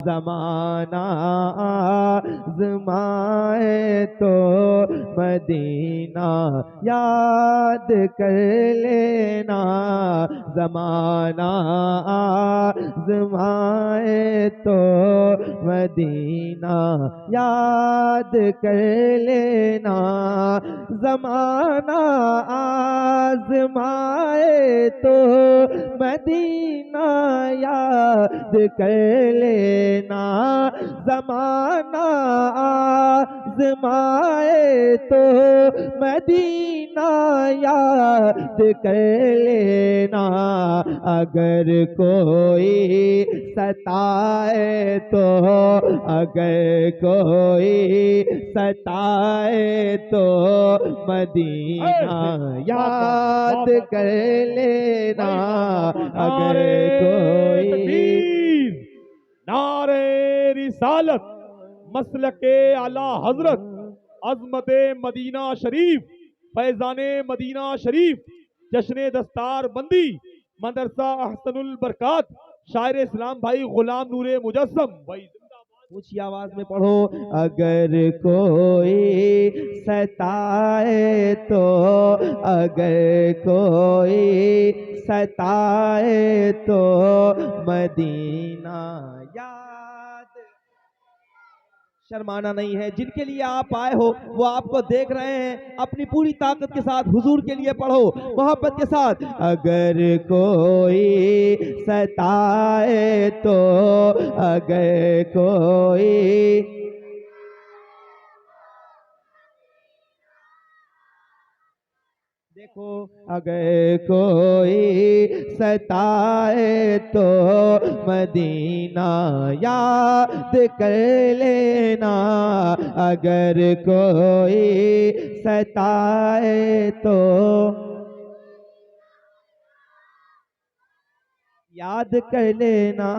ज़माना आज़माए तो मदीना याद कर लेना। ज़माना आज़माए तो मदीना याद कर लेना। ज़माना आज़माए तो मदीना याद कर लेना। ज़माना आज़माए तो मदीना याद कर लेना। अगर कोई सताए तो, अगर कोई सताए तो मदीना याद कर लेना। अगर कोई नारे रिसालत मसलके आला हजरत अजमत मदीना शरीफ फैजान मदीना शरीफ जश्न दस्तार बंदी मदरसा अहसनुल बरकात शायर इस्लाम भाई गुलाम नूरे मुजस्सम भाई ऊंची आवाज में पढ़ो। अगर कोई सताए तो, अगर कोई सताए तो मदीना याद। शर्माना नहीं है। जिनके लिए आप आए हो वो आपको देख रहे हैं। अपनी पूरी ताकत के साथ हुजूर के लिए पढ़ो मोहब्बत के साथ। अगर कोई सताए तो, अगर कोई देखो, अगर कोई सताए तो मदीना याद कर लेना। अगर कोई सताए तो याद कर लेना।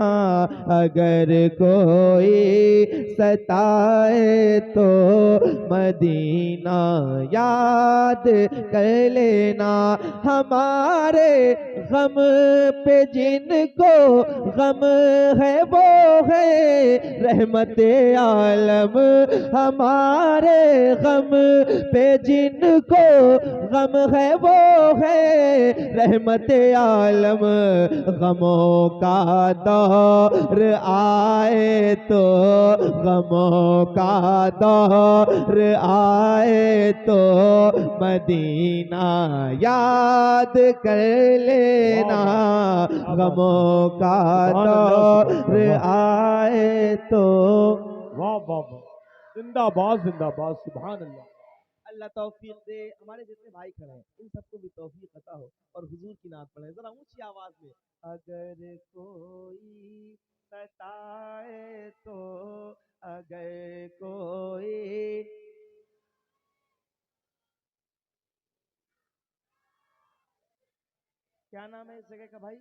अगर कोई सताए तो मदीना याद कर लेना। हमारे गम पे जिनको गम है वो है रहमत आलम। हमारे गम पे जिनको गम है वो है रहमत आलम। गमों का दौर आए तो, गमों का दौर आए तो मदीना याद कर लेना। गमों का दौर आए तो। वाह वाह वाह जिंदाबाद जिंदाबाद सुभान अल्लाह। अल्लाह तौफीक दे। हमारे जितने भाई खड़े हैं इन सबको भी तौफीक अता हो और हुजूर की नात पढ़े जरा ऊंची आवाज में। अगर कोई सताए तो, अगर कोई क्या नाम है इस जगह का भाई?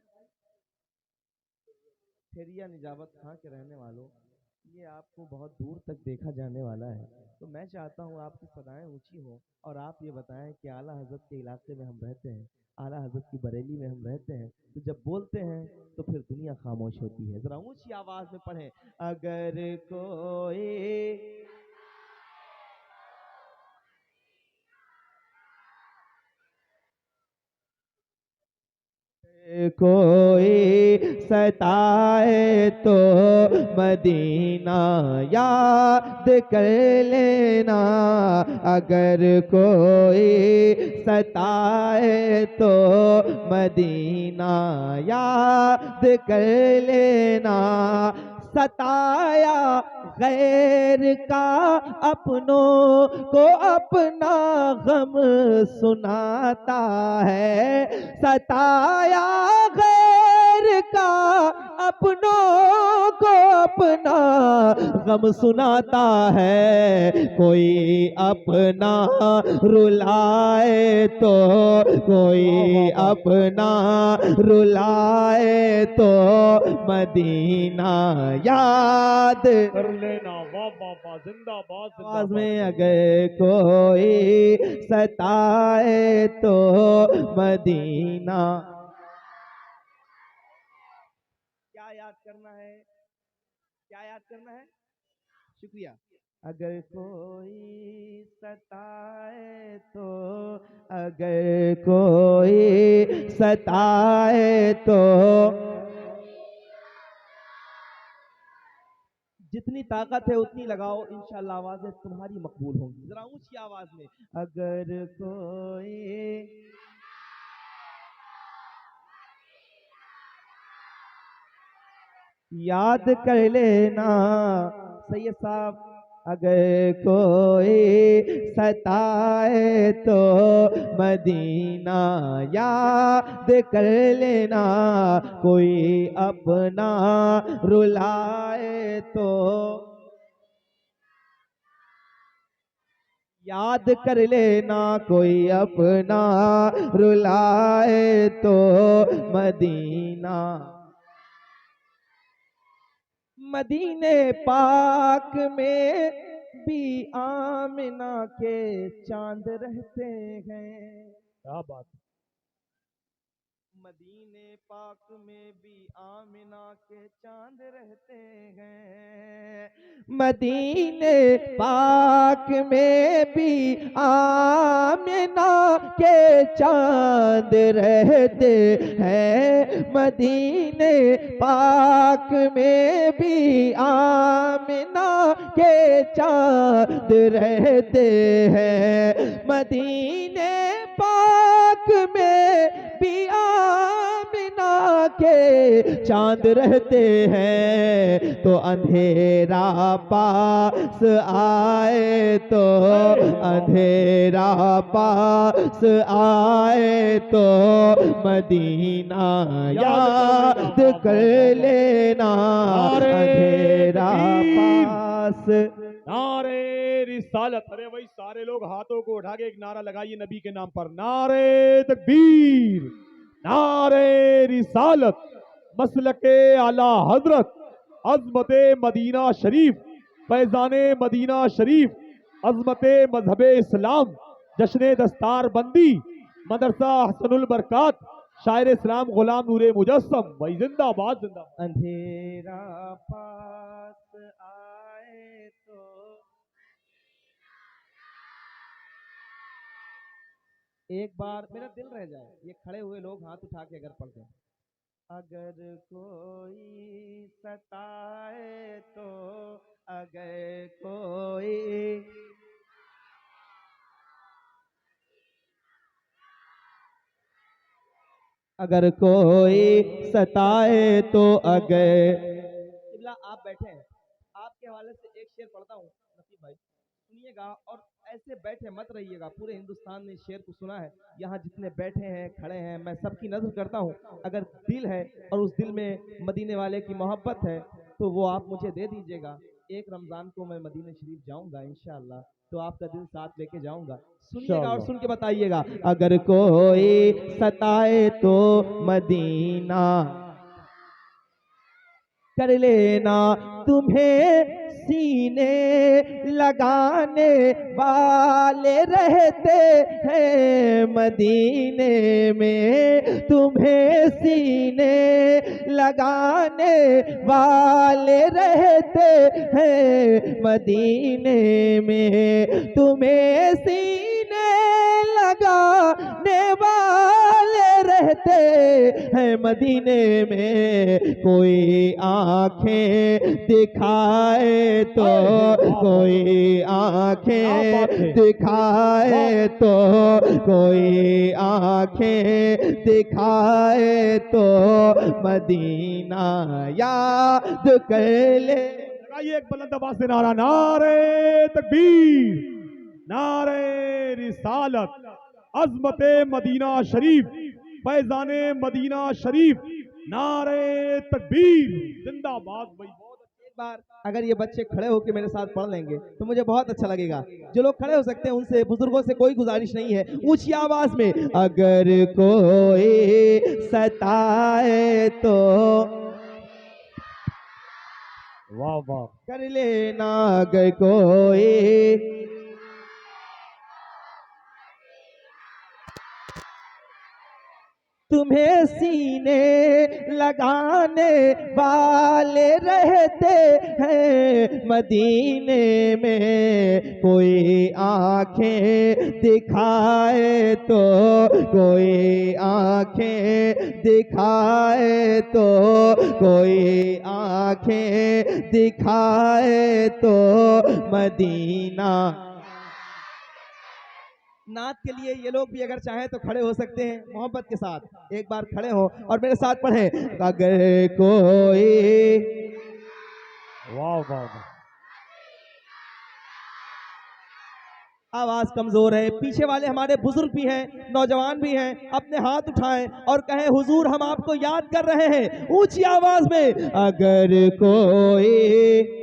ठेरिया निजावत खां के रहने वालों, ये आपको बहुत दूर तक देखा जाने वाला है। तो मैं चाहता हूँ आपकी सदाएं ऊंची हो और आप ये बताएं कि आला हजरत के इलाके में हम रहते हैं, आला हजरत की बरेली में हम रहते हैं, तो जब बोलते हैं तो फिर दुनिया खामोश होती है। जरा ऊंची आवाज में पढ़ें। अगर कोई कोई सताए तो मदीना याद कर लेना। अगर कोई सताए तो मदीना याद कर लेना। सताया गैर का अपनों को अपना गम सुनाता है। सताया गैर का अपनों को अपना गम सुनाता है। कोई अपना रुलाए तो, कोई अपना रुलाए तो मदीना याद कर लेना। वाह वाह वाह जिंदाबाद आवाज में। जिंदाबाद। अगर कोई सताए तो मदीना क्या याद करना है? क्या याद करना है? शुक्रिया। अगर कोई सताए तो, अगर कोई सताए तो, जितनी ताकत है उतनी लगाओ, इंशाल्लाह आवाजें तुम्हारी मकबूल होंगी। जरा ऊंची आवाज में, अगर कोई याद कर लेना सैयद साहब, अगर कोई सताए तो मदीना याद कर लेना, कोई अपना रुलाए तो याद कर लेना, कोई अपना रुलाए तो मदीना, मदीने पाक में भी आमिना के चांद रहते हैं। क्या बात है। मदीने पाक में भी आमिना के चांद रहते हैं, मदीने पाक में भी आमिना के चांद रहते हैं, मदीने पाक में भी आमिना के चांद रहते हैं, मदीने पाक में भी आमिना के चांद रहते हैं। तो अंधेरा पास आए तो, अंधेरा पास आए तो मदीना याद कर लेना, अंधेरा पास। नारे रिसालत। अरे भाई सारे लोग हाथों को उठा के एक नारा लगाइए नबी के नाम पर, नारे तकबीर, नारे रिसालत, मसलके आला हजरत, अजमते मदीना शरीफ, फैजाने मदीना शरीफ, अजमते मजहबे इस्लाम, जश्न दस्तार बंदी, मदरसा हसनुल बरकात, शायर इस्लाम गुलाम नूरे मुजस्सम। भाई जिंदाबाद जिंदाबाद। अंधेरा पास आए तो, एक बार मेरा दिल रह जाए, ये खड़े हुए लोग हाथ उठा के अगर पढ़ दें, अगर कोई सताए तो, अगर कोई, अगर कोई सताए तो, अगर इब्ला आप बैठे हैं, आपके हवाले से एक शेर पढ़ता हूँ नसीब भाई, सुनिएगा और ऐसे बैठे मत रहिएगा। पूरे हिंदुस्तान ने इस शेर को सुना है, यहाँ जितने बैठे हैं खड़े हैं, मैं सबकी नजर करता हूँ। अगर दिल है और उस दिल में मदीने वाले की मोहब्बत है तो वो आप मुझे दे दीजिएगा। एक रमजान को मैं मदीने शरीफ जाऊंगा इंशाअल्लाह, तो आपका दिल साथ लेके जाऊंगा। सुनिएगा और सुन के बताइएगा, अगर कोई सताए तो मदीना कर लेना, तुम्हें सीने लगाने वाले रहते हैं मदीने में, तुम्हें सीने लगाने वाले रहते हैं मदीने में, तुम्हें सीने लगाने वाले रहते हैं मदीने में। कोई आंखें दिखाए तो, कोई आंखें दिखाए तो, कोई आंखें दिखाए तो मदीना याद कर ले। लगाइए एक बुलंद आवाज से नारा, नारे तकबीर, नारे रिसालत, अजमते मदीना शरीफ, फैजाने मदीना शरीफ, नारे तकबीर, जिंदाबाद। भाई एक बार अगर ये बच्चे खड़े होकर मेरे साथ पढ़ लेंगे तो मुझे बहुत अच्छा लगेगा। जो लोग खड़े हो सकते हैं उनसे, बुजुर्गों से कोई गुजारिश नहीं है, ऊंची आवाज में, अगर कोई सताए तो, वाह वाह, कर लेना, अगर कोई, तुम्हें सीने लगाने वाले रहते हैं मदीने में। कोई आंखें दिखाए तो, कोई आंखें दिखाए तो, कोई आंखें दिखाए तो मदीना। नात के लिए ये लोग भी अगर चाहें तो खड़े हो सकते हैं मोहब्बत के साथ। एक बार खड़े हो और मेरे साथ पढ़ें, अगर कोई। वाह वाह वाह। आवाज कमजोर है, पीछे वाले हमारे बुजुर्ग भी हैं, नौजवान भी हैं, अपने हाथ उठाएं और कहें हुजूर हम आपको याद कर रहे हैं ऊंची आवाज में। अगर कोई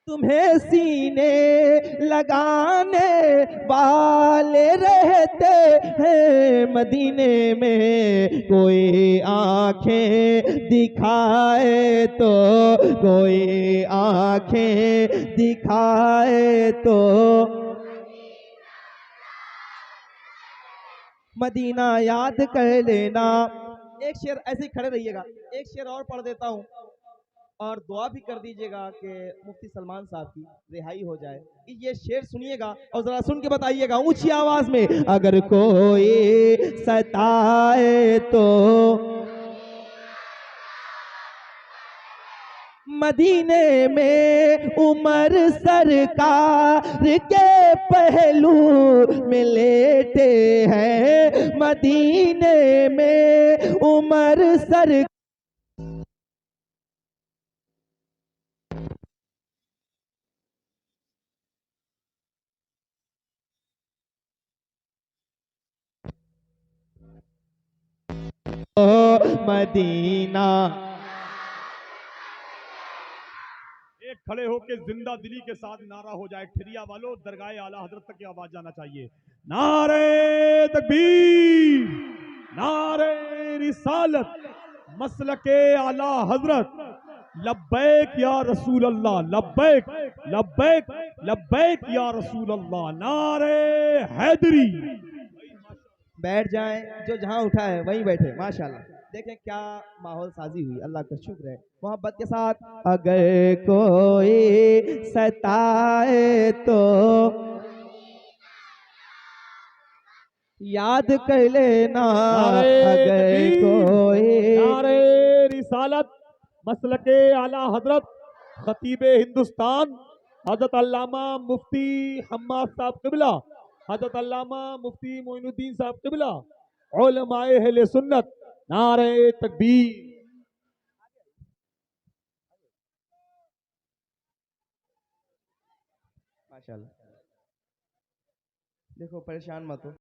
तुम्हें सीने लगाने वाले रहते हैं मदीने में। कोई आंखें दिखाए तो, कोई आंखें दिखाए तो मदीना याद कर लेना। एक शेर ऐसे ही खड़े रहिएगा, एक शेर और पढ़ देता हूँ और दुआ भी कर दीजिएगा कि मुफ्ती सलमान साहब की रिहाई हो जाए। ये शेर सुनिएगा और जरा सुन के बताइएगा ऊंची आवाज में, अगर कोई सताए तो मदीने में उमर सरकार के पहलू में लेटे हैं। मदीने में उमर सर मदीना। एक खड़े होके जिंदा दिली के साथ नारा हो जाए, ठिरिया वालों दरगाह आला हजरत तक की आवाज जाना चाहिए। नारे तकबीर, नारे रिसालत, मसलके आला हजरत, लब्बैक या रसूल अल्लाह, लब्बैक लब्बैक लब्बैक या रसूल अल्लाह, नारे हैदरी। बैठ जाएं, जो जहां उठा है वहीं बैठे। माशाल्लाह, देखें क्या माहौल साजी हुई, अल्लाह का शुक्र है। मोहब्बत के साथ, अगर कोई सताए तो याद कर लेना। नारे अगर तकबीर, कोई नारे रिसालत, मसलके आला हजरत, खतीबे हिंदुस्तान हजरत अल्लामा मुफ्ती हम्माद साहब किबला, हजरत अल्लामा मुफ्ती मोइनुद्दीन साहब किबला, उलमाए अहले सुन्नत, नारे तकबीर। माशाल्लाह, देखो परेशान मत हो।